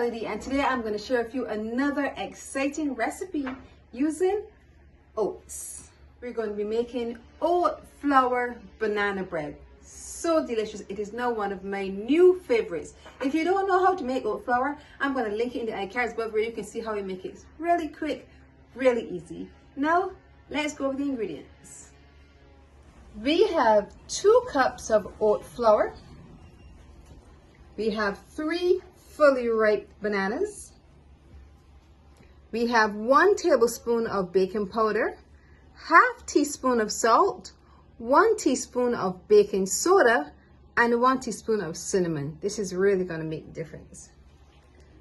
Melody, and today I'm going to share with you another exciting recipe using oats. We're going to be making oat flour banana bread. So delicious. It is now one of my new favorites. If you don't know how to make oat flour, I'm going to link it in the iCards above where you can see how we make it. It's really quick, really easy. Now let's go with the ingredients. We have 2 cups of oat flour. We have 3 fully ripe bananas. We have 1 tablespoon of baking powder, ½ teaspoon of salt, 1 teaspoon of baking soda, and 1 teaspoon of cinnamon. This is really going to make a difference.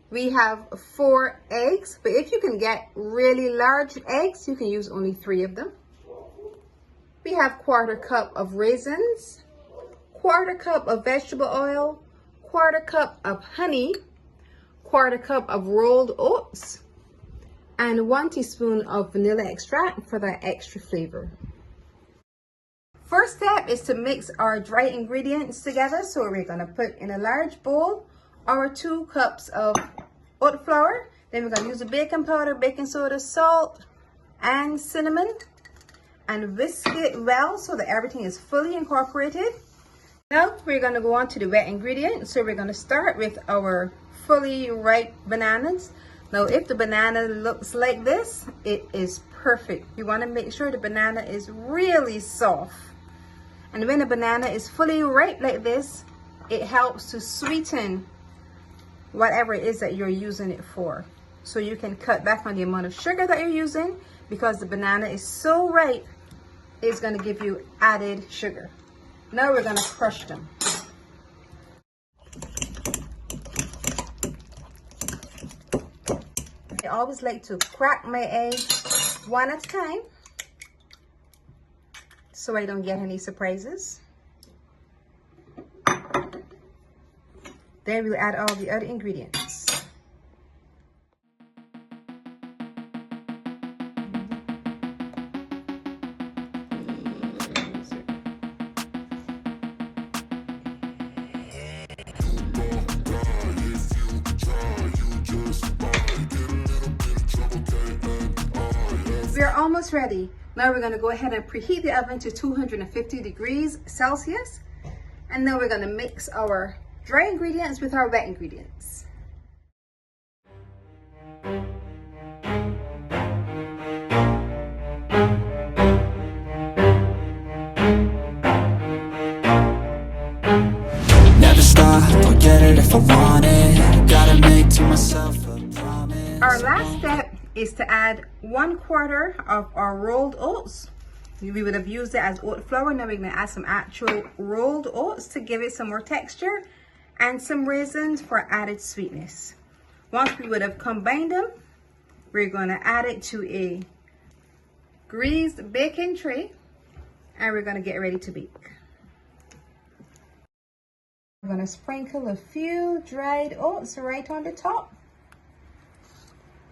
We have 4 eggs, but if you can get really large eggs, you can use only 3 of them. We have 1/4 cup of raisins, 1/4 cup of vegetable oil, 1/4 cup of honey, 1/4 cup of rolled oats, and 1 teaspoon of vanilla extract for that extra flavor. First step is to mix our dry ingredients together. So we're going to put in a large bowl our 2 cups of oat flour. Then we're going to use the baking powder, baking soda, salt, and cinnamon, and whisk it well so that everything is fully incorporated. Now we're going to go on to the wet ingredients. So we're going to start with our fully ripe bananas. Now if the banana looks like this, it is perfect. You want to make sure the banana is really soft. And when the banana is fully ripe like this, it helps to sweeten whatever it is that you're using it for. So you can cut back on the amount of sugar that you're using, because the banana is so ripe, it's going to give you added sugar. Now we're going to crush them. I always like to crack my eggs one at a time so I don't get any surprises. Then we'll add all the other ingredients. We are almost ready. Now we're going to go ahead and preheat the oven to 250 degrees Celsius. And now we're going to mix our dry ingredients with our wet ingredients. Never stop, I'll get it if I want it. Gotta make to myself a promise. Our last step is to add 1/4 of our rolled oats. We would have used it as oat flour. Now we're going to add some actual rolled oats to give it some more texture, and some raisins for added sweetness. Once we would have combined them, we're going to add it to a greased baking tray, and we're going to get ready to bake. We're going to sprinkle a few dried oats right on the top.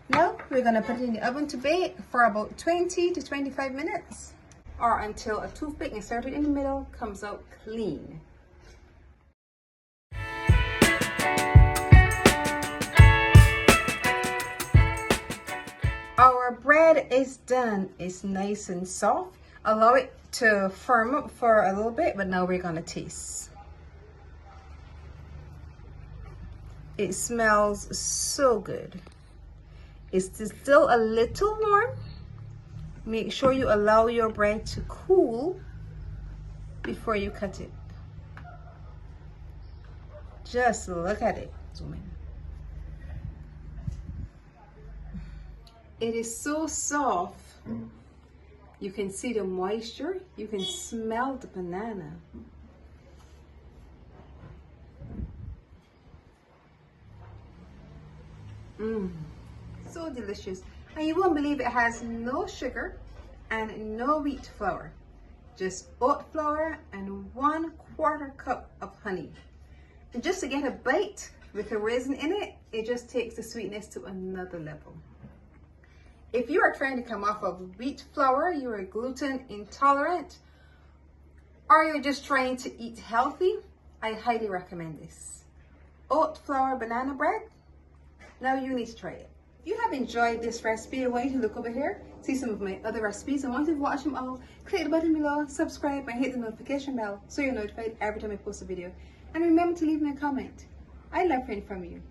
Now we're going to put it in the oven to bake for about 20 to 25 minutes, or until a toothpick inserted in the middle comes out clean. Our bread is done. It's nice and soft. Allow it to firm up for a little bit, but now we're going to taste. It smells so good. It's still a little warm. Make sure you allow your bread to cool before you cut it. Just look at it. Zoom in. It is so soft. You can see the moisture. You can smell the banana. So delicious. And you won't believe it has no sugar and no wheat flour. Just oat flour and 1/4 cup of honey. And just to get a bite with a raisin in it, it just takes the sweetness to another level. If you are trying to come off of wheat flour, you're a gluten intolerant, or you're just trying to eat healthy, I highly recommend this. Oat flour banana bread, Now you need to try it. If you have enjoyed this recipe, I want you to look over here, see some of my other recipes, and once you've watched them all, click the button below, subscribe, and hit the notification bell so you're notified every time I post a video. And remember to leave me a comment. I love hearing from you.